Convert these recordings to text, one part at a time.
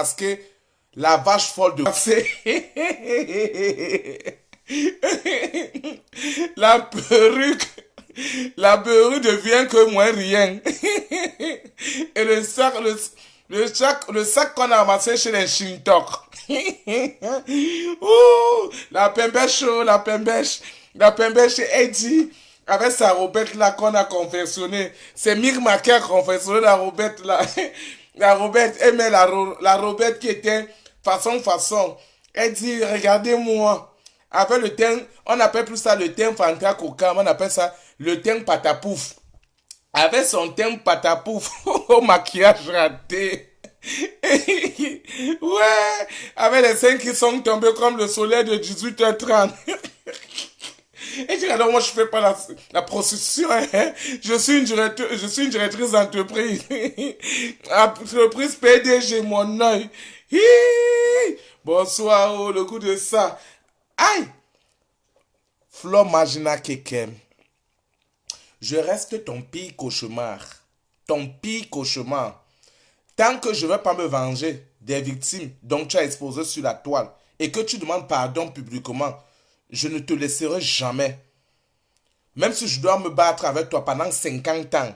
masquer la vache folle de la perruque. La perruque devient que moins rien. Et le sac qu'on a ramassé chez les Shintok. Ouh, la pembèche Eddie, avec sa robette là qu'on a confectionnée. C'est Mirma qui a confectionné la robette là. La robette, elle met la robette qui était façon. Elle dit, regardez-moi. Avec le teint, on appelle plus ça le teint Fanta Coca, on appelle ça le teint patapouf. Avec son teint patapouf au maquillage raté. Ouais, avec les seins qui sont tombés comme le soleil de 18h30. Et tu dis, alors moi je fais pas la prostitution, hein. Je suis une directrice d'entreprise. Entreprise PDG, mon œil. Bonsoir, oh, le goût de ça. Aïe! Flo Magina Kekem. Je reste ton pire cauchemar. Ton pire cauchemar. Tant que je ne vais pas me venger des victimes dont tu as exposé sur la toile et que tu demandes pardon publiquement, je ne te laisserai jamais. Même si je dois me battre avec toi pendant 50 ans,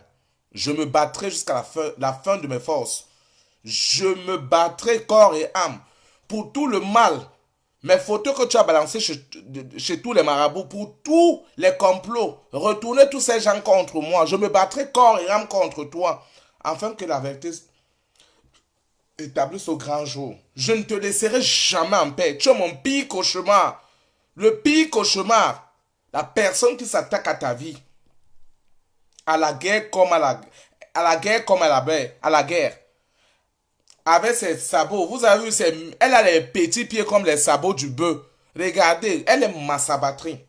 je me battrai jusqu'à la fin de mes forces. Je me battrai corps et âme pour tout le mal. Mes photos que tu as balancées chez tous les marabouts, pour tous les complots, retourner tous ces gens contre moi. Je me battrai corps et âme contre toi, afin que la vérité établisse au grand jour. Je ne te laisserai jamais en paix. Tu es mon pire cauchemar. Le pire cauchemar. La personne qui s'attaque à ta vie. À la guerre comme à la guerre comme à la guerre. Avec ses sabots, vous avez vu, elle a les petits pieds comme les sabots du bœuf. Regardez, elle est massabatterie.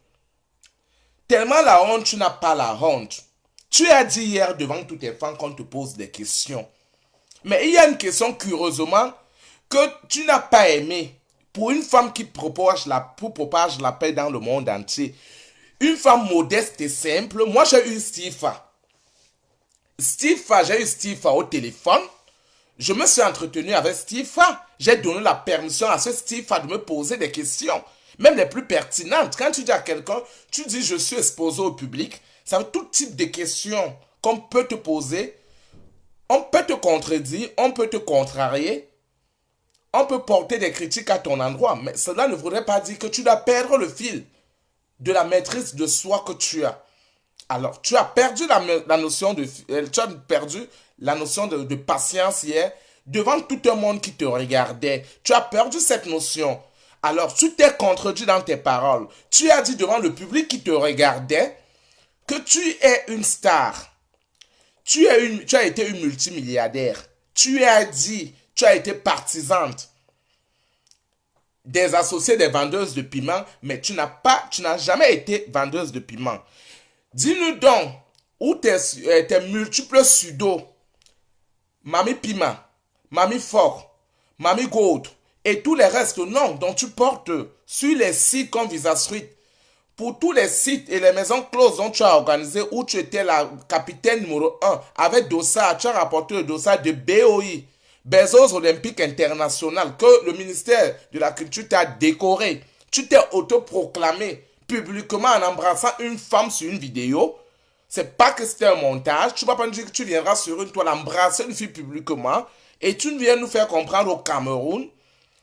Tellement la honte, tu n'as pas la honte. Tu as dit hier devant tous tes fans qu'on te pose des questions. Mais il y a une question, curieusement, que tu n'as pas aimé. Pour une femme qui propage la paix dans le monde entier. Une femme modeste et simple. Moi, j'ai eu Stifa. J'ai eu Stifa au téléphone. Je me suis entretenu avec Stifa. J'ai donné la permission à ce Stifa de me poser des questions, même les plus pertinentes. Quand tu dis à quelqu'un, tu dis je suis exposé au public, ça veut tout type de questions qu'on peut te poser. On peut te contredire, on peut te contrarier, on peut porter des critiques à ton endroit, mais cela ne voudrait pas dire que tu dois perdre le fil de la maîtrise de soi que tu as. Alors, tu as perdu la notion de patience hier devant tout un monde qui te regardait. Tu as perdu cette notion. Alors, tu t'es contredit dans tes paroles. Tu as dit devant le public qui te regardait que tu es une star. Tu as été une multimilliardaire. Tu as été partisante des associés des vendeuses de piment, mais tu n'as jamais été vendeuse de piment. Dis-nous donc où tes multiples pseudos, Mamie Pima, Mamie Fort, Mamie Gold et tous les restes noms dont tu portes sur les sites comme Visa Street, pour tous les sites et les maisons closes dont tu as organisé, où tu étais la capitaine numéro 1 avec dossard, tu as rapporté le dossard de BOI, Bezos Olympique International, que le ministère de la Culture t'a décoré. Tu t'es autoproclamé publiquement en embrassant une femme sur une vidéo. C'est pas que c'était un montage. Tu vas pas nous dire que tu viendras sur une toile embrasser une fille publiquement et tu viens nous faire comprendre au Cameroun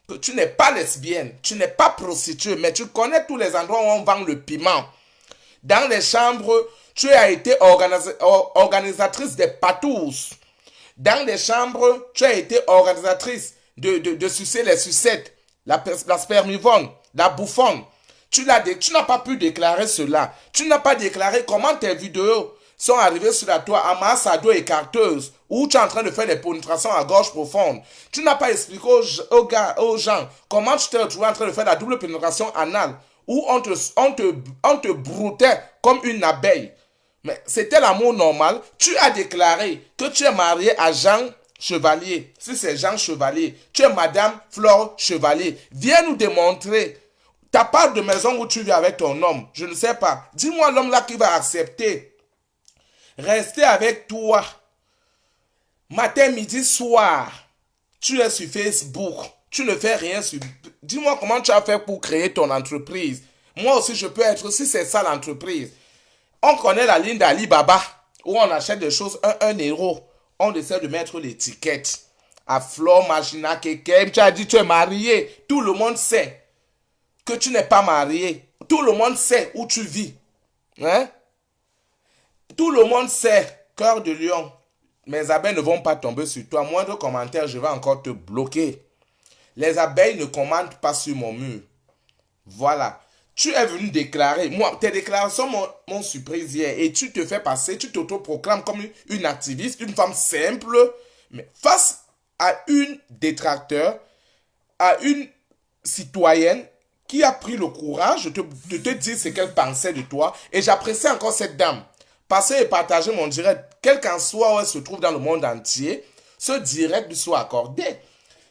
que tu n'es pas lesbienne, tu n'es pas prostituée, mais tu connais tous les endroits où on vend le piment. Dans les chambres, tu as été organisatrice des patous. Dans les chambres, tu as été organisatrice de sucer les sucettes, la spermivone, la bouffonne. Tu n'as pas pu déclarer cela. Tu n'as pas déclaré comment tes vidéos sont arrivées sur la toile à masse à dos écarteuse, où tu es en train de faire des pénétrations à gorge profonde. Tu n'as pas expliqué aux gens comment tu t'es retrouvé en train de faire la double pénétration anale, où on te broutait comme une abeille. Mais c'était l'amour normal. Tu as déclaré que tu es marié à Jean Chevalier. Si c'est Jean Chevalier, tu es Madame Flore Chevalier. Viens nous démontrer ta part de maison où tu vis avec ton homme. Je ne sais pas. Dis-moi l'homme là qui va accepter. Rester avec toi. Matin, midi, soir. Tu es sur Facebook. Tu ne fais rien sur... Dis-moi comment tu as fait pour créer ton entreprise. Moi aussi, je peux être... Si c'est ça l'entreprise. On connaît la ligne d'Alibaba où on achète des choses 1 euro. On essaie de mettre l'étiquette. À Flore Magina Kekem, tu as dit tu es marié. Tout le monde sait que tu n'es pas marié. Tout le monde sait où tu vis. Hein? Tout le monde sait. Cœur de lion. Mes abeilles ne vont pas tomber sur toi. Moindre commentaire, je vais encore te bloquer. Les abeilles ne commentent pas sur mon mur. Voilà. Tu es venu déclarer. Moi, tes déclarations m'ont surprise hier. Et tu te fais passer, tu t'autoproclames comme une activiste, une femme simple. Mais face à une détracteur, à une citoyenne qui a pris le courage de te dire ce qu'elle pensait de toi. Et j'apprécie encore cette dame. Passez et partagez mon direct. Quel qu'en soit où elle se trouve dans le monde entier, ce direct lui soit accordé.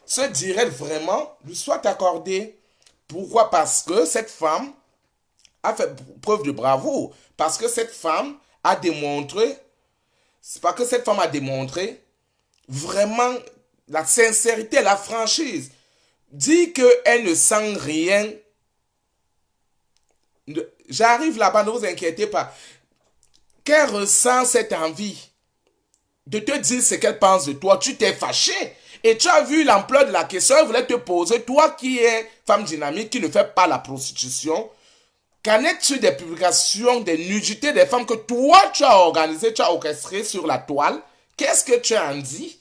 Ce direct vraiment lui soit accordé. Pourquoi? Parce que cette femme a fait preuve de bravoure. Parce que cette femme a démontré, c'est pas que cette femme a démontré vraiment la sincérité, la franchise. Dit qu'elle ne sent rien. J'arrive là-bas, ne vous inquiétez pas. Qu'elle ressent cette envie de te dire ce qu'elle pense de toi. Tu t'es fâché. Et tu as vu l'ampleur de la question. Elle voulait te poser. Toi qui es femme dynamique, qui ne fait pas la prostitution. Qu'en est-tu des publications, des nudités des femmes que toi tu as organisées, tu as orchestrées sur la toile? Qu'est-ce que tu en dis?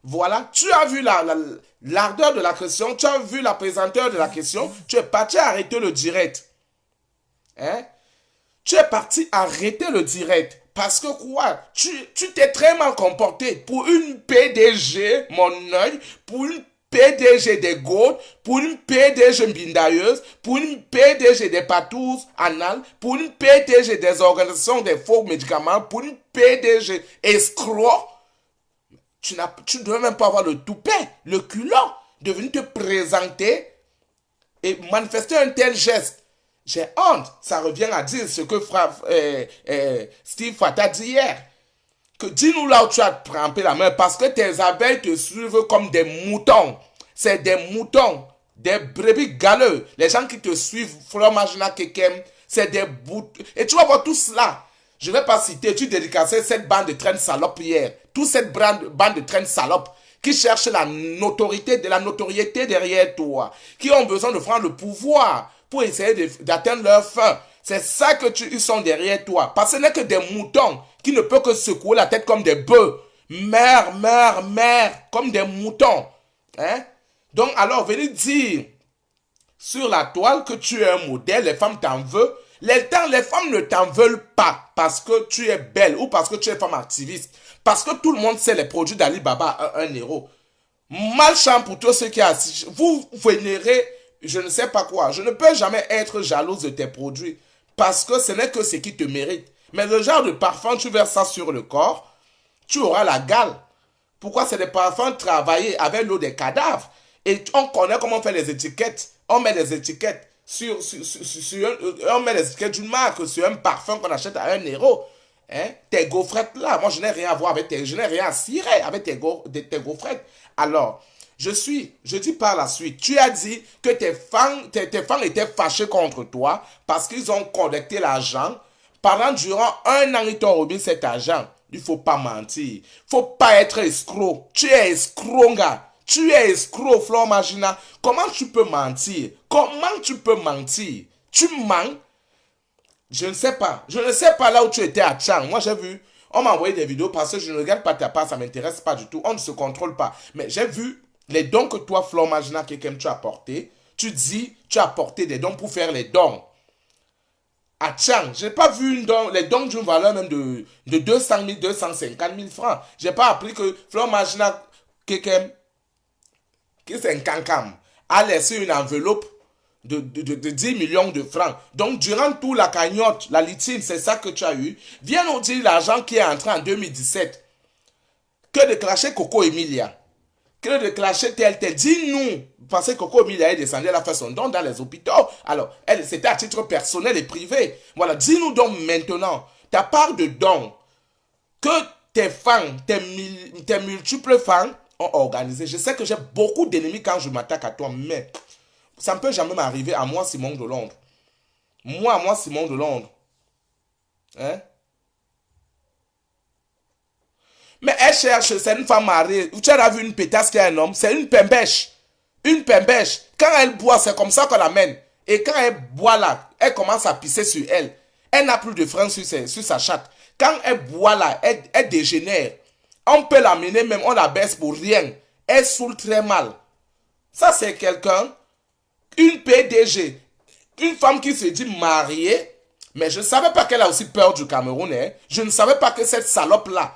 Voilà, tu as vu l'ardeur de la question, tu as vu la présenteur de la question, tu es parti arrêter le direct. Hein? Tu es parti arrêter le direct. Parce que quoi? Tu t'es très mal comporté. Pour une PDG, mon œil, pour une PDG des Gaudes, pour une PDG mbindailleuse, pour une PDG des patous anal, pour une PDG des organisations des faux médicaments, pour une PDG escroc. Tu ne dois même pas avoir le toupet, le culot de venir te présenter et manifester un tel geste. J'ai honte. Ça revient à dire ce que Steve Fata dit hier. Que dis-nous là où tu as trempé la main parce que tes abeilles te suivent comme des moutons. C'est des moutons, des brebis galeux. Les gens qui te suivent, Flore Magina Kekem, c'est des boutons. Et tu vas voir tout cela. Je ne vais pas citer, tu dédicaçais cette bande de traînes salopes hier. Toute cette bande de traînes salopes qui cherchent la notoriété derrière toi. Qui ont besoin de prendre le pouvoir pour essayer d'atteindre leur fin. C'est ça que ils sont derrière toi. Parce que ce n'est que des moutons qui ne peuvent que secouer la tête comme des bœufs. Mère, comme des moutons. Hein? Donc alors, venez dire sur la toile que tu es un modèle, les femmes t'en veulent. Les femmes ne t'en veulent pas parce que tu es belle ou parce que tu es femme activiste. Parce que tout le monde sait les produits d'Alibaba à 1 euro. Malchance pour tous ceux qui assistent. Vous vénérez, je ne sais pas quoi. Je ne peux jamais être jalouse de tes produits. Parce que ce n'est que ce qui te mérite. Mais le genre de parfum, tu verses ça sur le corps, tu auras la gale. Pourquoi? C'est des parfums travaillés avec l'eau des cadavres. Et on connaît comment on fait les étiquettes. On met des étiquettes on met les étiquettes d'une marque sur un parfum qu'on achète à 1 euro. Hein? Tes gaufrettes là, moi je n'ai rien à voir avec je n'ai rien à cirer avec tes gaufrettes. Alors, je dis par la suite, tu as dit que tes fans étaient fâchés contre toi parce qu'ils ont collecté l'argent. Durant 1 an, ils t'ont remis cet argent. Il ne faut pas mentir. Il ne faut pas être escroc. Tu es escroc, gars. Tu es escroc, Flore Magina. Comment tu peux mentir? Comment tu peux mentir? Tu mens? Je ne sais pas. Je ne sais pas là où tu étais à Tchang. Moi, j'ai vu. On m'a envoyé des vidéos parce que je ne regarde pas ta part. Ça ne m'intéresse pas du tout. On ne se contrôle pas. Mais j'ai vu les dons que toi, Flore Magina, quelqu'un tu as apporté. Tu dis, tu as apporté des dons pour faire les dons. À Tchang, je n'ai pas vu les dons d'une valeur même de 200 000, 250 000 francs. Je n'ai pas appris que Flore Magina, quelqu'un qui c'est un cancam, a laissé une enveloppe de 10 millions de francs. Donc, durant toute la cagnotte, la litine, c'est ça que tu as eu. Viens nous dire l'argent qui est entré en 2017. Que de clasher Coco Emilia. Que de clasher tel. Dis-nous. Parce que Coco Emilia est descendue, elle a fait son don dans les hôpitaux. Alors, c'était à titre personnel et privé. Voilà, dis-nous donc maintenant, ta part de don, que tes fans, tes multiples fans, ont organisé. Je sais que j'ai beaucoup d'ennemis quand je m'attaque à toi, mais ça ne peut jamais m'arriver à moi, Simon de Londres. Moi, Simon de Londres. Hein? Mais elle cherche, c'est une femme mariée. Tu as vu une pétasse qui est un homme, c'est une pembèche. Une pembèche. Quand elle boit, c'est comme ça qu'on l'amène. Et quand elle boit là, elle commence à pisser sur elle. Elle n'a plus de frein sur sa chatte. Quand elle boit là, elle dégénère. On peut l'amener même, on la baisse pour rien. Elle saoule très mal. Ça, c'est quelqu'un, une PDG, une femme qui se dit mariée, mais je ne savais pas qu'elle a aussi peur du Cameroun. Hein. Je ne savais pas que cette salope-là,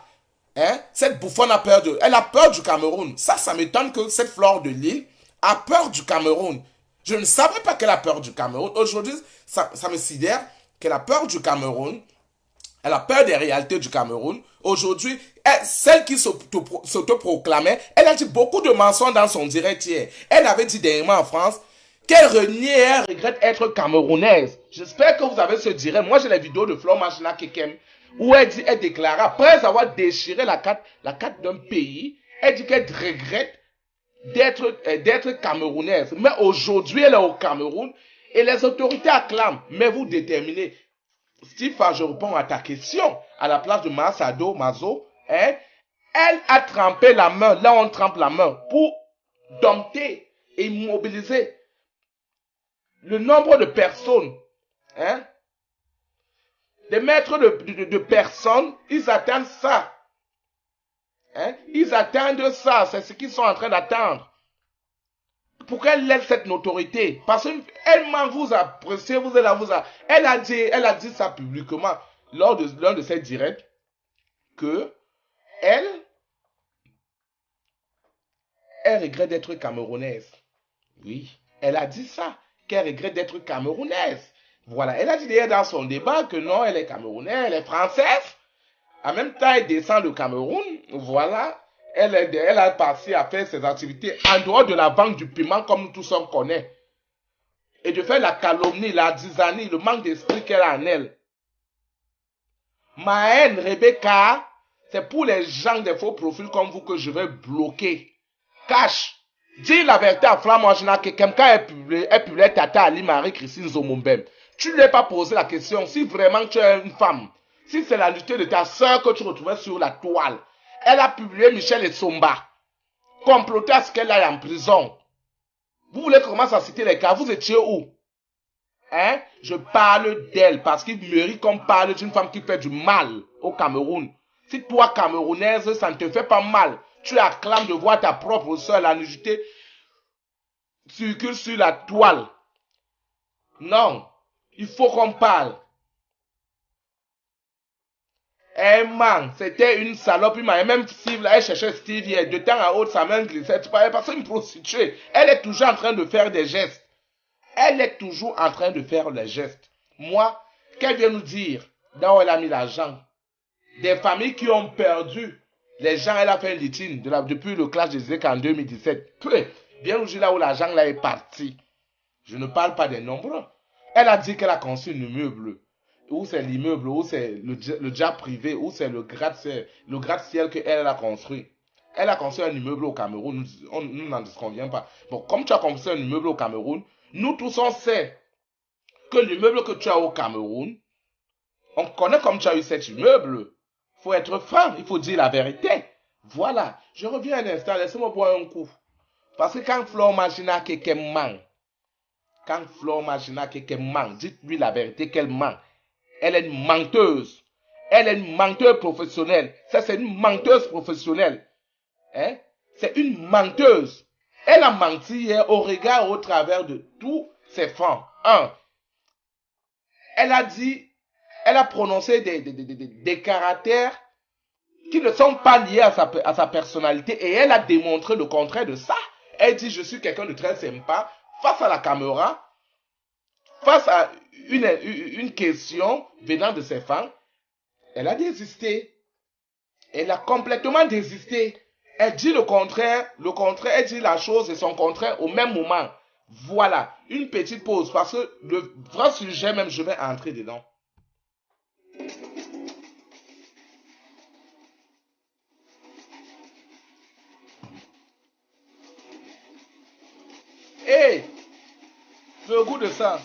hein, cette bouffonne a peur de... Elle a peur du Cameroun. Ça m'étonne que cette fleur de l'île a peur du Cameroun. Je ne savais pas qu'elle a peur du Cameroun. Aujourd'hui, ça me sidère qu'elle a peur du Cameroun. Elle a peur des réalités du Cameroun. Aujourd'hui, celle qui s'autoproclamait, elle a dit beaucoup de mensonges dans son direct hier. Elle avait dit dernièrement en France qu'elle reniait et elle regrette être camerounaise. J'espère que vous avez ce direct. Moi, j'ai la vidéo de Flor Machina Kekem où elle déclarait, après avoir déchiré la carte d'un pays, elle dit qu'elle regrette d'être camerounaise. Mais aujourd'hui, elle est au Cameroun et les autorités acclament. Mais vous déterminez. Steve, je réponds à ta question. À la place de Mazo, hein, elle a trempé la main, là on trempe la main, pour dompter et immobiliser le nombre de personnes. Hein, des maîtres de personnes, ils attendent ça. Hein, ils attendent ça, c'est ce qu'ils sont en train d'attendre. Pour qu'elle lève cette notoriété. Parce qu'elle vous apprécie, elle a dit ça publiquement lors de l'un de ses directs que elle regrette d'être camerounaise. Oui, elle a dit ça, qu'elle regrette d'être camerounaise. Voilà, elle a dit d'ailleurs dans son débat que non, elle est camerounaise, elle est française. En même temps, elle descend du Cameroun. Voilà. Elle a passé à faire ses activités en dehors de la vente du piment comme tous on connaît. Et de faire la calomnie, la zizanie, le manque d'esprit qu'elle a en elle. Ma haine, Rebecca, c'est pour les gens des faux profils comme vous que je vais bloquer. Cache. Dis la vérité à Flamangina que quelqu'un est publié Tata Ali Marie-Christine Zomombem. Tu ne lui as pas posé la question si vraiment tu es une femme. Si c'est la lutte de ta soeur que tu retrouvais sur la toile. Elle a publié Michel Etsomba. Comploté à ce qu'elle aille en prison. Vous voulez commencer à citer les cas. Vous étiez où? Hein? Je parle d'elle parce qu'il mérite qu'on parle d'une femme qui fait du mal au Cameroun. Si toi, Camerounaise, ça ne te fait pas mal, tu acclames de voir ta propre soeur, la nudité, circule sur la toile. Non. Il faut qu'on parle. C'était une salope, même Steve, elle cherchait Steve hier, de temps à autre, sa main glissait, parce qu'une prostituée, elle est toujours en train de faire des gestes. Elle est toujours en train de faire des gestes. Moi, qu'elle vient nous dire, là où elle a mis l'argent, des familles qui ont perdu, les gens, elle a fait un litige depuis le clash des EZEC en 2017. Bien nous dire là où l'argent là est parti. Je ne parle pas des nombreux. Elle a dit qu'elle a construit un immeuble. Où c'est l'immeuble, où c'est le jet privé, où c'est le gratte-ciel qu'elle a construit. Elle a construit un immeuble au Cameroun, nous n'en disconvient pas. Bon, comme tu as construit un immeuble au Cameroun, nous tous on sait que l'immeuble que tu as au Cameroun, on connaît comme tu as eu cet immeuble. Il faut être franc, il faut dire la vérité. Voilà, je reviens un instant, laissez-moi boire un coup. Parce que quand Flor Machina quelqu'un ment, dites-lui la vérité qu'elle ment. Elle est une menteuse. Elle est une menteuse professionnelle. Ça, c'est une menteuse professionnelle. Hein? C'est une menteuse. Elle a menti hier au regard, au travers de tous ses femmes. Elle a prononcé des caractères qui ne sont pas liés à sa personnalité et elle a démontré le contraire de ça. Elle dit, je suis quelqu'un de très sympa face à la caméra, face à une question venant de ses fans. Elle a désisté. Elle a complètement désisté. Elle dit le contraire, elle dit la chose et son contraire au même moment. Voilà, une petite pause parce que le vrai sujet même, je vais entrer dedans. Hé, le goût de ça.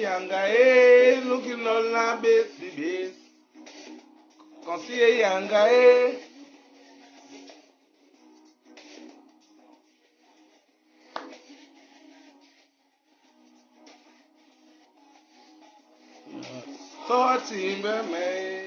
Yanga looking on la base. Consiye yanga so timbe me.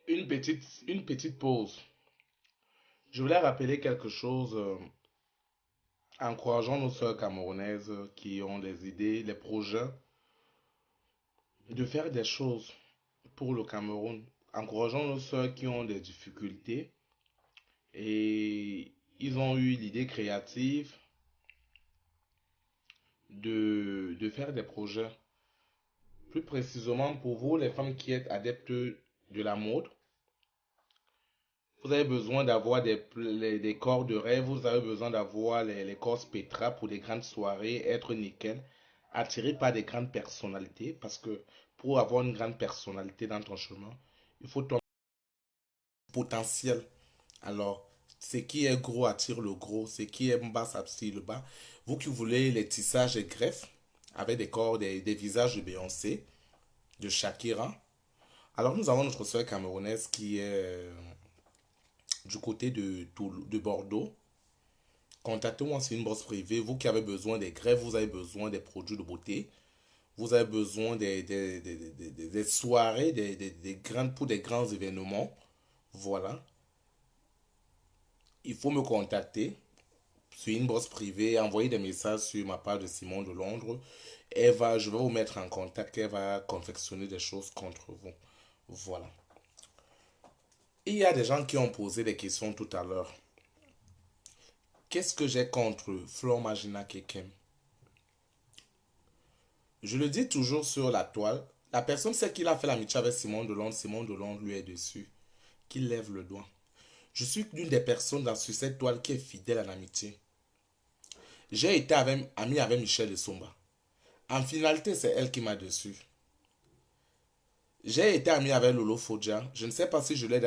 Une petite pause. Je voulais rappeler quelque chose, encourageant nos sœurs camerounaises qui ont les idées, les projets de faire des choses pour le Cameroun. Encourageant nos sœurs qui ont des difficultés et ils ont eu l'idée créative de faire des projets. Plus précisément pour vous, les femmes qui êtes adeptes de la mode, vous avez besoin d'avoir des corps de rêve, vous avez besoin d'avoir les corps spectra pour des grandes soirées, être nickel, attiré par des grandes personnalités, parce que pour avoir une grande personnalité dans ton chemin, il faut ton potentiel. Alors, ce qui est gros attire le gros, ce qui est bas attire le bas. Vous qui voulez les tissages et greffes, avec des corps, des visages de Beyoncé, de Shakira, alors nous avons notre soeur camerounaise qui est du côté de Bordeaux. Contactez-moi sur une bourse privée. Vous qui avez besoin des greffes, vous avez besoin des produits de beauté, vous avez besoin des soirées, pour des grands événements. Voilà. Il faut me contacter sur une bourse privée, envoyer des messages sur ma page de Simon de Londres. Je vais vous mettre en contact. Elle va confectionner des choses contre vous. Voilà. Il y a des gens qui ont posé des questions tout à l'heure. Qu'est-ce que j'ai contre Flore Magina Kekem? Je le dis toujours sur la toile. La personne sait qu'il a fait l'amitié avec Simon de Londres lui est dessus. Qu'il lève le doigt. Je suis l'une des personnes sur cette toile qui est fidèle à l'amitié. J'ai été ami avec Michel de Somba. En finalité, c'est elle qui m'a dessus. J'ai été ami avec Lolo Fodja. Je ne sais pas si je l'ai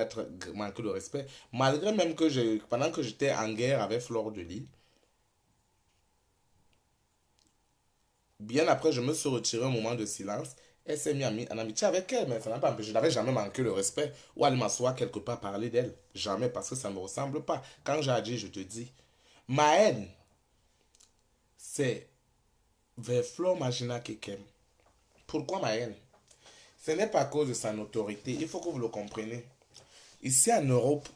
manqué de respect. Malgré même que pendant que j'étais en guerre avec Flore de Lille, bien après, je me suis retiré un moment de silence. Elle s'est mise en amitié avec elle, mais ça n'a pas empêché. Je n'avais jamais manqué le respect ou aller m'asseoir quelque part parler d'elle. Jamais, parce que ça ne me ressemble pas. Quand j'ai dit, je te dis. Ma haine, c'est vers Flore Magina Kekem. Pourquoi Maël? Ce n'est pas à cause de sa notoriété. Il faut que vous le compreniez. Ici en Europe,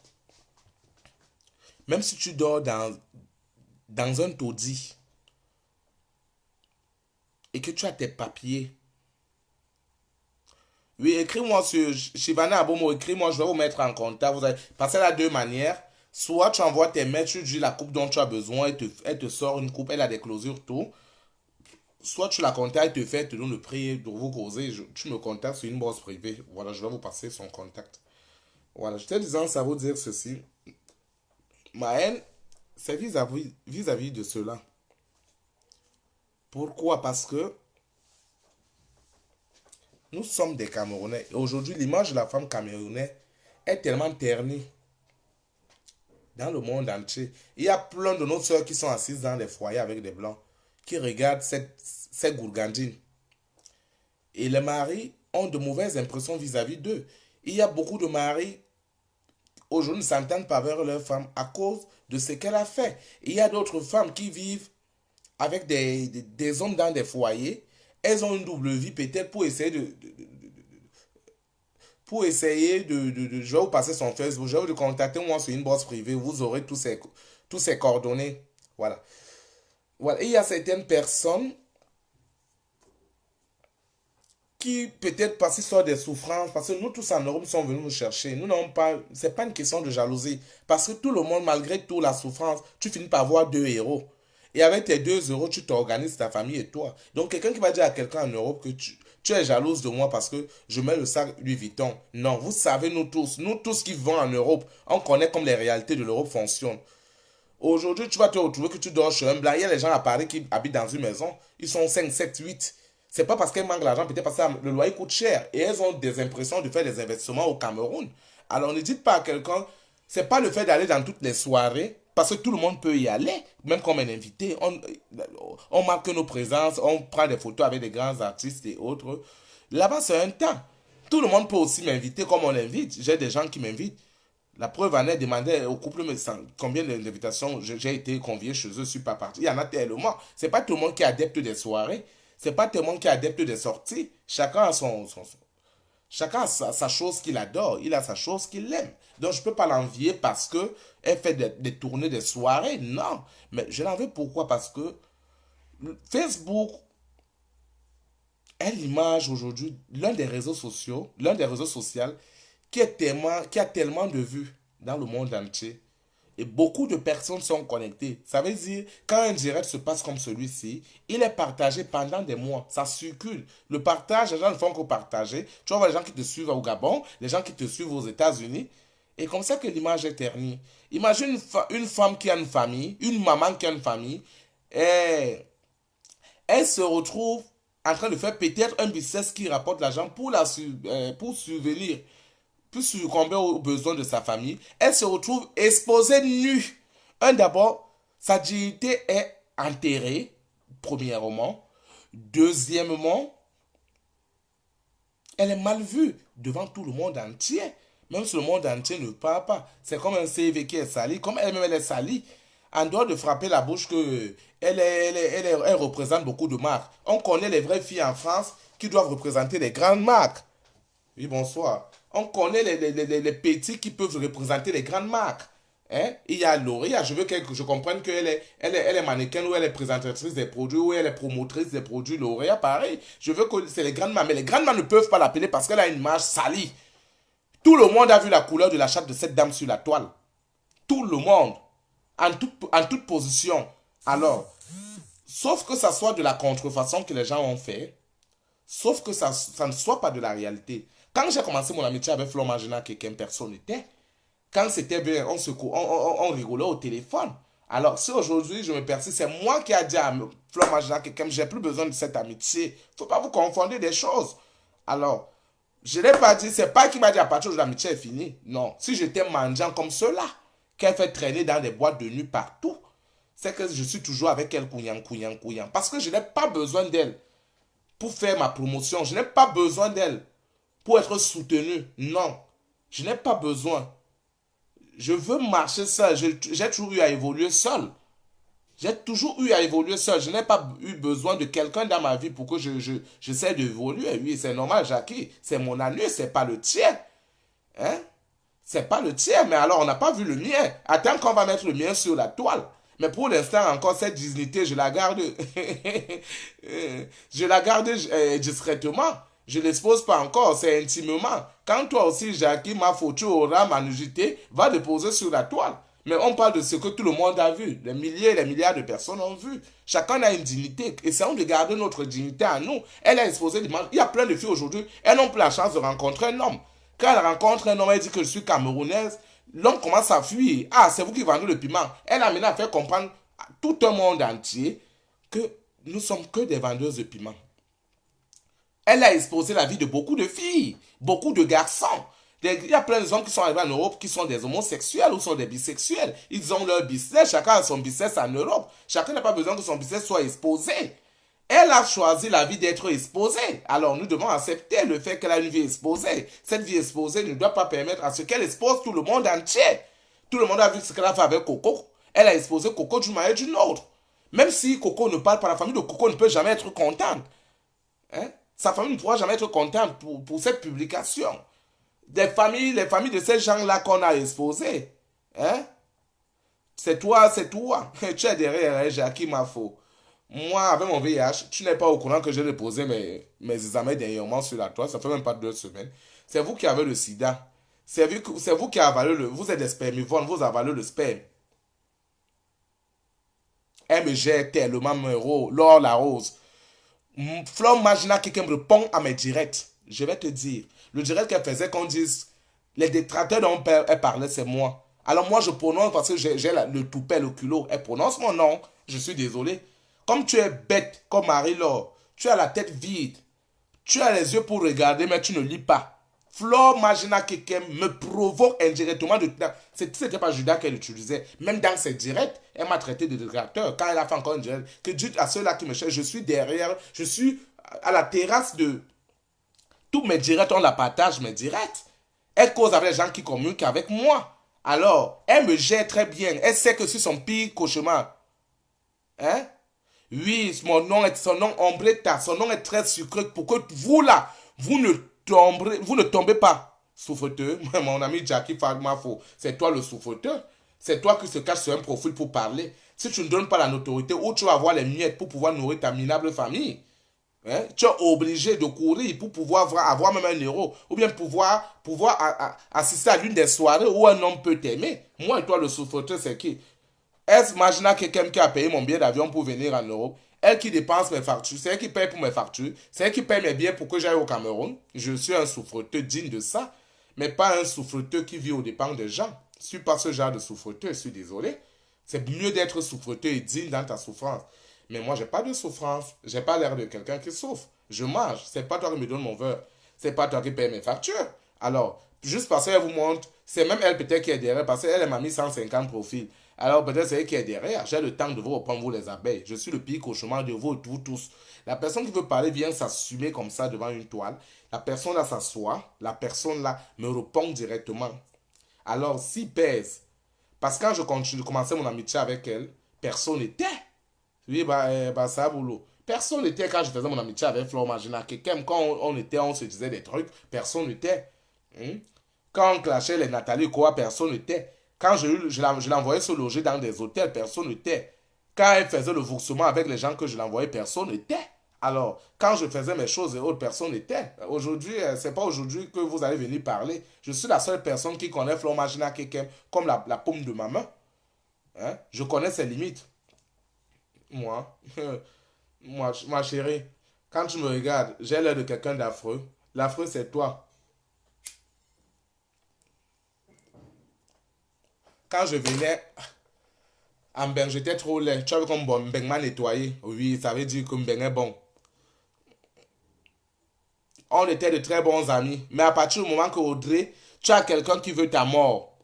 même si tu dors dans un taudis et que tu as tes papiers, oui, écris-moi sur Shivana Abomo, écris-moi, je vais vous mettre en contact. Vous allez passer là deux manières. Soit tu envoies tes mails, tu dis la coupe dont tu as besoin, elle te sort une coupe, elle a des closures, tout. Soit tu la contactes, elle te fait, elle te donne le prix de vous causer. Tu me contactes sur une bourse privée. Voilà, je vais vous passer son contact. Voilà, je te disant, ça veut dire ceci. Maël, c'est vis-à-vis de cela. Pourquoi? Parce que nous sommes des Camerounais. Et aujourd'hui, l'image de la femme camerounaise est tellement ternie dans le monde entier. Il y a plein de nos soeurs qui sont assises dans des foyers avec des blancs, qui regardent cette gourgandine. Et les maris ont de mauvaises impressions vis-à-vis d'eux. Il y a beaucoup de maris aujourd'hui ne s'entendent pas avec leur femme à cause de ce qu'elle a fait. Il y a d'autres femmes qui vivent avec des hommes dans des foyers. Elles ont une double vie peut-être pour essayer je vais vous passer son Facebook, je vais vous contacter moi sur une bourse privée, vous aurez tous ces coordonnées. Voilà. Voilà. Et il y a certaines personnes qui peut-être parce qu'ils sont des souffrances, parce que nous tous en Europe sommes venus nous chercher. Nous n'avons pas, c'est pas une question de jalousie. Parce que tout le monde, malgré tout la souffrance, tu finis par avoir 2 euros. Et avec tes 2 euros, tu t'organises ta famille et toi. Donc quelqu'un qui va dire à quelqu'un en Europe que tu es jalouse de moi parce que je mets le sac Louis Vuitton. Non, vous savez, nous tous qui vivons en Europe, on connaît comme les réalités de l'Europe fonctionnent. Aujourd'hui, tu vas te retrouver que tu dors chez un blanc. Il y a les gens à Paris qui habitent dans une maison. Ils sont 5, 7, 8. C'est pas parce qu'elles manquent l'argent, peut-être parce que le loyer coûte cher. Et elles ont des impressions de faire des investissements au Cameroun. Alors ne dites pas à quelqu'un, c'est pas le fait d'aller dans toutes les soirées, parce que tout le monde peut y aller, même comme un invité. On marque nos présences, on prend des photos avec des grands artistes et autres. Là-bas, c'est un temps. Tout le monde peut aussi m'inviter comme on l'invite. J'ai des gens qui m'invitent. La preuve en est, demandé au couple combien d'invitations j'ai été convié chez eux, je suis pas parti. Il y en a tellement. C'est pas tout le monde qui est adepte des soirées. C'est pas tout le monde qui est adepte des sorties. Chacun a sa chose qu'il adore. Il a sa chose qu'il aime. Donc je peux pas l'envier parce que elle fait des tournées de soirées. Non. Mais je l'en veux pourquoi? Parce que Facebook est l'image aujourd'hui, l'un des réseaux sociaux qui a tellement de vues dans le monde entier. Et beaucoup de personnes sont connectées. Ça veut dire, quand un direct se passe comme celui-ci, il est partagé pendant des mois. Ça circule. Le partage, les gens ne font que partager. Tu vois les gens qui te suivent au Gabon, les gens qui te suivent aux États-Unis. Et comme ça que l'image est ternie. Imagine une femme qui a une famille, une maman qui a une famille, et elle se retrouve en train de faire peut-être un business qui rapporte l'argent pour subvenir, pour succomber aux besoins de sa famille. Elle se retrouve exposée nue. D'abord, sa dignité est enterrée, premièrement. Deuxièmement, elle est mal vue devant tout le monde entier. Même si le monde entier ne parle pas. C'est comme un CV qui est sali, comme elle-même elle est salie. En dehors de frapper la bouche que elle représente beaucoup de marques. On connaît les vraies filles en France qui doivent représenter les grandes marques. Oui, bonsoir. On connaît les petits qui peuvent représenter les grandes marques. Hein? Il y a L'Oréal, je veux que je comprenne elle est mannequin ou elle est présentatrice des produits ou elle est promotrice des produits L'Oréal, pareil. Je veux que c'est les grandes marques, mais les grandes marques ne peuvent pas l'appeler parce qu'elle a une image salie. Tout le monde a vu la couleur de la chatte de cette dame sur la toile. Tout le monde. En toute position. Alors, sauf que ça soit de la contrefaçon que les gens ont fait, sauf que ça ne soit pas de la réalité. Quand j'ai commencé mon amitié avec Flo Magina, quelqu'un, personne n'était. Quand c'était bien, on rigolait au téléphone. Alors, si aujourd'hui je me persiste, c'est moi qui ai dit à Flo Magina, quelqu'un, j'ai plus besoin de cette amitié. Il ne faut pas vous confondre des choses. Alors, je ne l'ai pas dit, c'est pas qui m'a dit à partir de l'amitié est finie. Non, si j'étais mendiant comme cela, qu'elle fait traîner dans des boîtes de nuit partout, c'est que je suis toujours avec elle, couillant. Parce que je n'ai pas besoin d'elle pour faire ma promotion. Je n'ai pas besoin d'elle pour être soutenu. Non, je n'ai pas besoin. Je veux marcher seul. J'ai toujours eu à évoluer seul. J'ai toujours eu à évoluer seul. Je n'ai pas eu besoin de quelqu'un dans ma vie pour que j'essaie d'évoluer. Oui, c'est normal, Jackie. C'est mon anus, c'est pas le tien. Hein? C'est pas le tien, mais alors on n'a pas vu le mien. Attends qu'on va mettre le mien sur la toile. Mais pour l'instant, encore cette dignité, je la garde. Je la garde discrètement. Je ne l'expose pas encore, c'est intimement. Quand toi aussi, Jackie, ma photo aura ma nudité, va déposer sur la toile. Mais on parle de ce que tout le monde a vu. Les milliers et les milliards de personnes ont vu. Chacun a une dignité. Essayons de garder notre dignité à nous. Elle a exposé des Il y a plein de filles aujourd'hui, elles n'ont plus la chance de rencontrer un homme. Quand elle rencontre un homme, elle dit que je suis camerounaise. L'homme commence à fuir. Ah, c'est vous qui vendez le piment. Elle a maintenant fait comprendre à tout un monde entier que nous sommes que des vendeuses de piment. Elle a exposé la vie de beaucoup de filles, beaucoup de garçons. Il y a plein de gens qui sont arrivés en Europe qui sont des homosexuels ou sont des bisexuels. Ils ont leur business, chacun a son business en Europe. Chacun n'a pas besoin que son business soit exposé. Elle a choisi la vie d'être exposée. Alors nous devons accepter le fait qu'elle a une vie exposée. Cette vie exposée ne doit pas permettre à ce qu'elle expose tout le monde entier. Tout le monde a vu ce qu'elle a fait avec Coco. Elle a exposé Coco d'une manière ou d'une autre. Même si Coco ne parle pas, la famille de Coco ne peut jamais être contente. Hein? Sa famille ne pourra jamais être contente pour cette publication. Les familles de ces gens-là qu'on a exposés. Hein? C'est toi, c'est toi. Tu es derrière, Jackie Mafo. Moi, avec mon VIH, tu n'es pas au courant que j'ai déposé mes examens dernièrement sur la toile. Ça fait même pas 2 semaines. C'est vous qui avez le sida. C'est vous qui avalez le... Vous êtes des spermivores, vous avalez le sperme. Elle me gère tellement mon héros, Laure la rose. Flore Magina qui me répond à mes directs. Je vais te dire. Le direct qu'elle faisait qu'on dise, les détracteurs dont elle parlait, c'est moi. Alors moi, je prononce parce que j'ai le toupet, le culot. Elle prononce mon nom. Je suis désolé. Comme tu es bête, comme Marie-Laure, tu as la tête vide. Tu as les yeux pour regarder, mais tu ne lis pas. Flore Magina Kekem me provoque indirectement de... C'était pas Judas qu'elle utilisait. Même dans ses directs, elle m'a traité de détracteur. Quand elle a fait encore un direct, que dites à ceux-là qui me cherchent, je suis derrière, je suis à la terrasse de... Tous mes directs, on la partage, mes directs. Elle cause avec les gens qui communiquent avec moi. Alors, elle me gère très bien. Elle sait que c'est son pire cauchemar. Hein? Oui, son nom Ombretta, son nom est très sucré pour que vous là, vous ne tombez pas. Souffreteur, mon ami Jackie Fagmafo, c'est toi le souffreteur. C'est toi qui se cache sur un profil pour parler. Si tu ne donnes pas la notoriété, où tu vas avoir les miettes pour pouvoir nourrir ta minable famille. Hein? Tu es obligé de courir pour pouvoir avoir même un héros. Ou bien pouvoir assister à l'une des soirées où un homme peut t'aimer. Moi et toi, le souffreteur, c'est qui? Est-ce imagine quelqu'un qui a payé mon billet d'avion pour venir en Europe? Elle qui dépense mes factures, c'est elle qui paye pour mes factures, c'est elle qui paye mes billets pour que j'aille au Cameroun. Je suis un souffreteur digne de ça, mais pas un souffreteur qui vit aux dépens des gens. Je ne suis pas ce genre de souffreteur, je suis désolé. C'est mieux d'être souffreteur et digne dans ta souffrance. Mais moi, j'ai pas de souffrance. J'ai pas l'air de quelqu'un qui souffre. Je mange. C'est pas toi qui me donne mon verre. C'est pas toi qui paye mes factures. Alors, juste parce qu'elle vous montre, c'est même elle peut-être qui est derrière, parce qu'elle m'a mis 150 profils. Alors peut-être c'est elle qui est derrière. J'ai le temps de vous reprendre, vous les abeilles. Je suis le pire cauchemar de vous tous. La personne qui veut parler vient s'assumer comme ça devant une toile. La personne là s'assoit. La personne là me répond directement. Alors, si pèse, parce que quand je continue de commencer mon amitié avec elle, personne n'était. Oui, ça boulot. Personne n'était quand je faisais mon amitié avec Flore Magina. Quand on se disait des trucs, personne n'était. Quand on clashait les Nathalie quoi, personne n'était. Quand je l'envoyais se loger dans des hôtels, personne n'était. Quand elle faisait le versement avec les gens que je l'envoyais, personne n'était. Alors, quand je faisais mes choses et autres, personne n'était. Aujourd'hui, c'est pas aujourd'hui que vous allez venir parler. Je suis la seule personne qui connaît Flore Magina Kekem comme la paume de ma main. Hein? Je connais ses limites. Moi, ma chérie, quand tu me regardes, j'ai l'air de quelqu'un d'affreux. L'affreux, c'est toi. Quand je venais en bain, j'étais trop laid. Tu avais comme bon, Mbeng m'a nettoyé. Oui, ça veut dire que Mbeng est bon. On était de très bons amis. Mais à partir du moment que Audrey, tu as quelqu'un qui veut ta mort,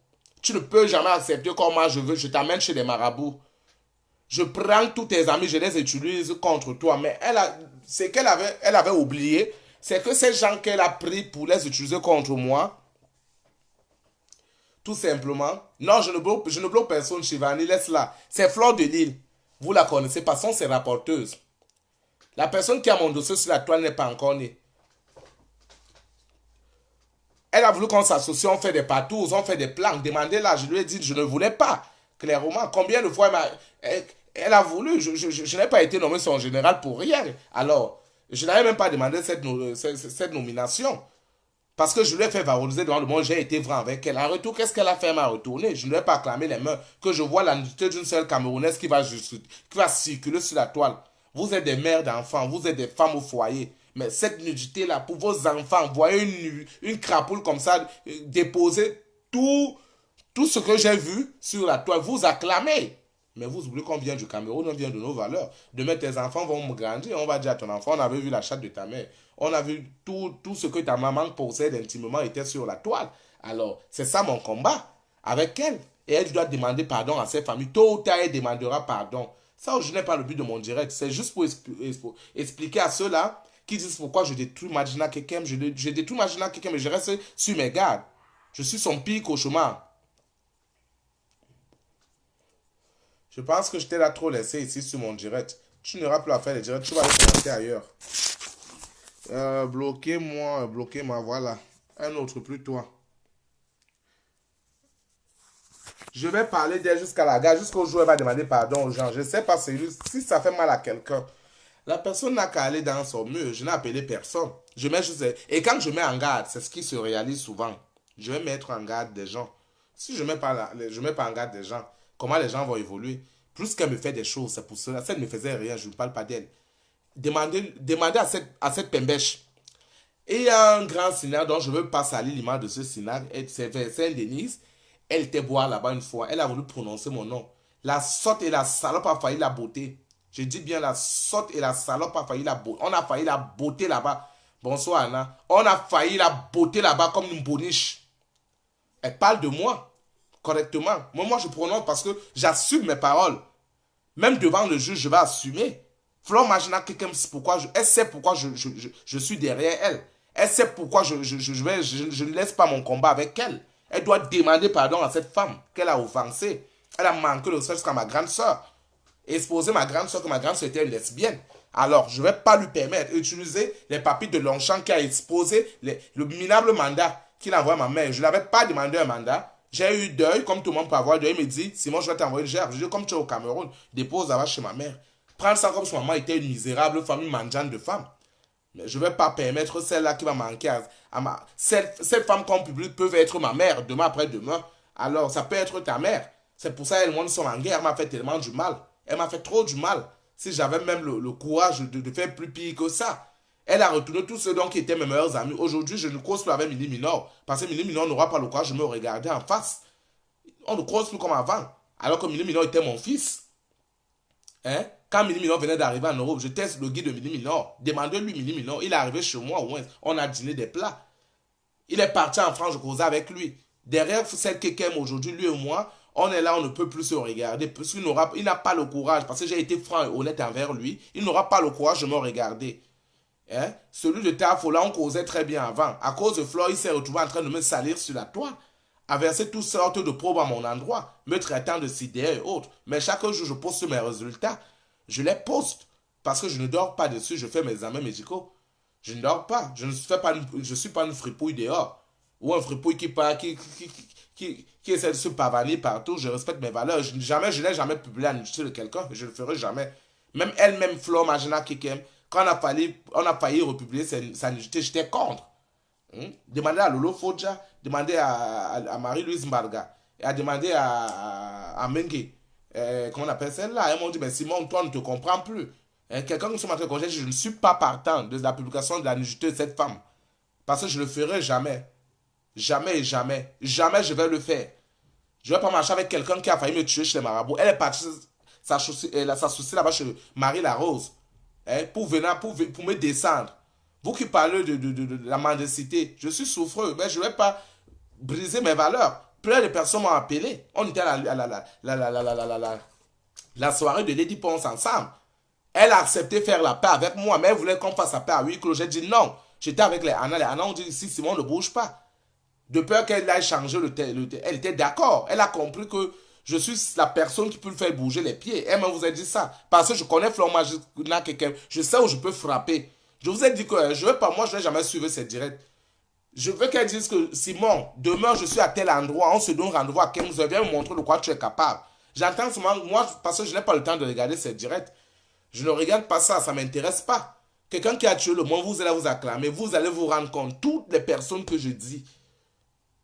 tu ne peux jamais accepter comme moi je veux. Je t'amène chez les marabouts. Je prends tous tes amis, je les utilise contre toi. Mais ce elle avait oublié, c'est que ces gens qu'elle a pris pour les utiliser contre moi, tout simplement. Non, je ne bloque personne, Chivani, laisse-la. C'est Flore de Lille. Vous la connaissez pas, sont ses rapporteuses. La personne qui a mon dossier sur la toile n'est pas encore née. Elle a voulu qu'on s'associe, on fait des patous, on fait des plans. Demandez-la, je lui ai dit, je ne voulais pas. Clairement, combien de fois elle a voulu, je n'ai pas été nommé son général pour rien. Alors, je n'avais même pas demandé cette nomination. Parce que je lui ai fait valoriser devant le monde, j'ai été vrai avec elle. En retour, qu'est-ce qu'elle a fait? Elle m'a retourné. Je ne lui ai pas acclamé les mains. Que je vois la nudité d'une seule Camerounaise qui va circuler sur la toile. Vous êtes des mères d'enfants, vous êtes des femmes au foyer. Mais cette nudité-là, pour vos enfants, voyez une crapoule comme ça, déposer tout ce que j'ai vu sur la toile, vous acclamez. Mais vous oubliez qu'on vient du Cameroun, on vient de nos valeurs. Demain, tes enfants vont me grandir. On va dire à ton enfant, on avait vu la chatte de ta mère. On a vu tout ce que ta maman possède intimement était sur la toile. Alors, c'est ça mon combat avec elle. Et elle doit demander pardon à ses familles. Tôt ou tard, elle demandera pardon. Ça, je n'ai pas le but de mon direct. C'est juste pour expliquer à ceux-là qui disent pourquoi je détruis Magina Kekem. Je détruis Magina Kekem, mais je reste sur mes gardes. Je suis son pire cauchemar. Je pense que je t'ai là trop laissé ici sur mon direct. Tu n'auras plus à faire les directs, tu vas aller commenter ailleurs. Bloquez-moi, voilà. Un autre, plus toi. Je vais parler d'elle jusqu'à la gare, jusqu'au jour où elle va demander pardon aux gens. Je ne sais pas si ça fait mal à quelqu'un. La personne n'a qu'à aller dans son mur. Je n'ai appelé personne. Je mets juste... Et quand je mets en garde, c'est ce qui se réalise souvent. Je vais mettre en garde des gens. Si je ne mets pas en garde des gens, comment les gens vont évoluer? Plus qu'elle me fait des choses, c'est pour cela. Si elle ne me faisait rien, je ne parle pas d'elle. Demandez à cette pembèche. Et il y a un grand Sinac dont je ne veux pas salir l'image de ce Sinac. C'est Saint-Denise. Elle était boire là-bas une fois. Elle a voulu prononcer mon nom. La sotte et la salope a failli la beauté. Je dis bien la sotte et la salope a failli la beauté. On a failli la beauté là-bas. Bonsoir Anna. On a failli la beauté là-bas comme une boniche. Elle parle de moi correctement. Moi, je prononce parce que j'assume mes paroles. Même devant le juge, je vais assumer. Flore Magina Kekem, elle sait pourquoi je suis derrière elle. Elle sait pourquoi je ne laisse pas mon combat avec elle. Elle doit demander pardon à cette femme qu'elle a offensée. Elle a manqué le respect jusqu'à ma grande soeur. Exposer ma grande soeur que ma grande soeur était une lesbienne. Alors, je ne vais pas lui permettre d'utiliser les papiers de Longchamp qui a exposé le minable mandat qu'il a envoyé à ma mère. Je ne l'avais pas demandé un mandat. J'ai eu deuil, comme tout le monde peut avoir deuil. Il me dit, Simon, je vais t'envoyer une gerbe. Je dis, comme tu es au Cameroun, dépose là-bas chez ma mère. Prendre ça comme si maman était une misérable famille mangeante de femme. Mais je ne vais pas permettre celle-là qui va manquer cette femme comme public peut être ma mère demain après-demain. Alors, ça peut être ta mère. C'est pour ça qu'elle, moi, nous sommes en guerre. Elle m'a fait tellement du mal. Elle m'a fait trop du mal. Si j'avais même le courage de faire plus pire que ça. Elle a retourné tous ceux qui étaient mes meilleurs amis. Aujourd'hui, je ne cause plus avec Mini Minor. Parce que Mini Minor n'aura pas le courage de me regarder en face. On ne cause plus comme avant. Alors que Mini Minor était mon fils. Hein? Quand Mini Minor venait d'arriver en Europe, je teste le guide de Mini Minor. Demandez-lui Mini Minor. Il est arrivé chez moi au moins. On a dîné des plats. Il est parti en France, je causais avec lui. Derrière celle qui aime aujourd'hui, lui et moi, on est là, on ne peut plus se regarder. Parce qu'il n'a pas le courage, parce que j'ai été franc et honnête envers lui, il n'aura pas le courage de me regarder. Hein? Celui de Tafola, on causait très bien avant. À cause de Floyd, il s'est retrouvé en train de me salir sur la toile, à verser toutes sortes de probes à mon endroit, me traitant de sidéré et autres. Mais chaque jour, je poste mes résultats. Je les poste, parce que je ne dors pas dessus, je fais mes examens médicaux. Je ne dors pas, je ne suis pas une fripouille dehors. Ou un fripouille qui essaie de se pavaner partout. Je respecte mes valeurs. Je n'ai jamais publié la nudité de quelqu'un. Je ne le ferai jamais. Même elle-même, Flore Magina Kekem, quand on a failli republier sa nudité, j'étais contre. Demandez à Lolo Fodja, demandez à Marie-Louise Mbarga, et à demander à Mengue. Comment on appelle celle-là? Elles m'ont dit, mais Simon, toi, on ne te comprend plus. Quelqu'un qui se montre conseil, je ne suis pas partant de la publication de la nudité de cette femme. Parce que je ne le ferai jamais. Jamais et jamais. Jamais je vais le faire. Je ne vais pas marcher avec quelqu'un qui a failli me tuer chez les marabouts. Elle est partie s'associer là-bas chez Marie Larose. Pour me descendre. Vous qui parlez de la mendicité, je suis souffreux, mais je ne vais pas briser mes valeurs. Plein de personnes m'ont appelé. On était à la soirée de Lady Ponce ensemble. Elle a accepté de faire la paix avec moi, mais elle voulait qu'on fasse la paix à huis clos. J'ai dit non. J'étais avec les Anna. Les Anna ont dit ici, Simon ne bouge pas. De peur qu'elle aille changer elle était d'accord. Elle a compris que Je suis la personne qui peut le faire bouger les pieds. Elle vous a dit ça. Parce que je connais Florent Magina, quelqu'un. Je sais où je peux frapper. Je vous ai dit que je veux pas, moi, je n'ai jamais suivi cette directe. Je veux qu'elle dise que Simon, demain je suis à tel endroit, on se donne rendez-vous à 15 heures, viens me montrer de quoi tu es capable. J'entends seulement, moi, parce que je n'ai pas le temps de regarder cette directe. Je ne regarde pas ça, ça ne m'intéresse pas. Quelqu'un qui a tué le monde, vous allez vous acclamer, vous allez vous rendre compte. Toutes les personnes que je dis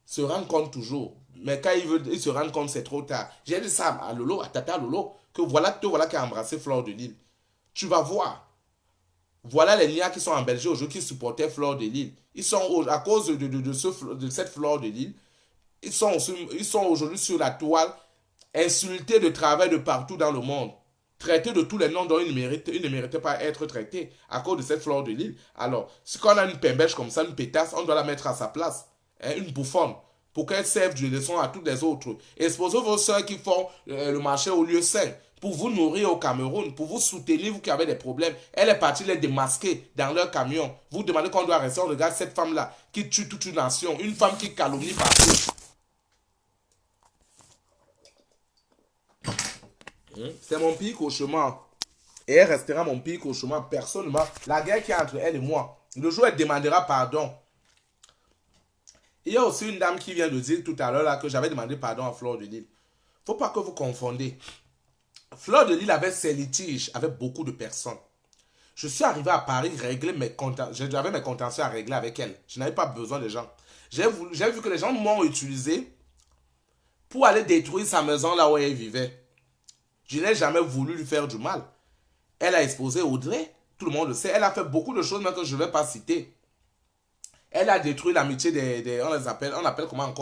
se rendent compte toujours. Mais quand ils se rendent compte, c'est trop tard. J'ai dit ça à Lolo, à Tata Lolo, que voilà qui a embrassé Fleur de Lille. Tu vas voir. Voilà les liens qui sont en Belgique aujourd'hui qui supportaient Fleur de Lille. Ils sont, à cause de cette Fleur de Lille, ils sont aujourd'hui sur la toile, insultés de travers de partout dans le monde. Traités de tous les noms dont ils ne méritaient pas être traités à cause de cette Fleur de Lille. Alors, si on a une pembèche comme ça, une pétasse, on doit la mettre à sa place. Hein, une bouffonne. Pour qu'elle serve de leçon à toutes les autres. Exposez vos soeurs qui font le marché au lieu sain. Pour vous nourrir au Cameroun, pour vous soutenir, vous qui avez des problèmes. Elle est partie les démasquer dans leur camion. Vous demandez qu'on doit rester. On regarde cette femme-là qui tue toute une nation. Une femme qui calomnie partout. C'est mon pire cauchemar. Et elle restera mon pire cauchemar. Personnellement, la guerre qui est entre elle et moi. Le jour où elle demandera pardon. Il y a aussi une dame qui vient de dire tout à l'heure là que j'avais demandé pardon à Fleur de Lille. Faut pas que vous confondez. Fleur de Lille avait ses litiges avec beaucoup de personnes. Je suis arrivé à Paris régler j'avais mes contentieux à régler avec elle. Je n'avais pas besoin de gens. J'ai vu que les gens m'ont utilisé pour aller détruire sa maison là où elle vivait. Je n'ai jamais voulu lui faire du mal. Elle a exposé Audrey. Tout le monde le sait. Elle a fait beaucoup de choses même que je ne vais pas citer. Elle a détruit l'amitié on appelle comment encore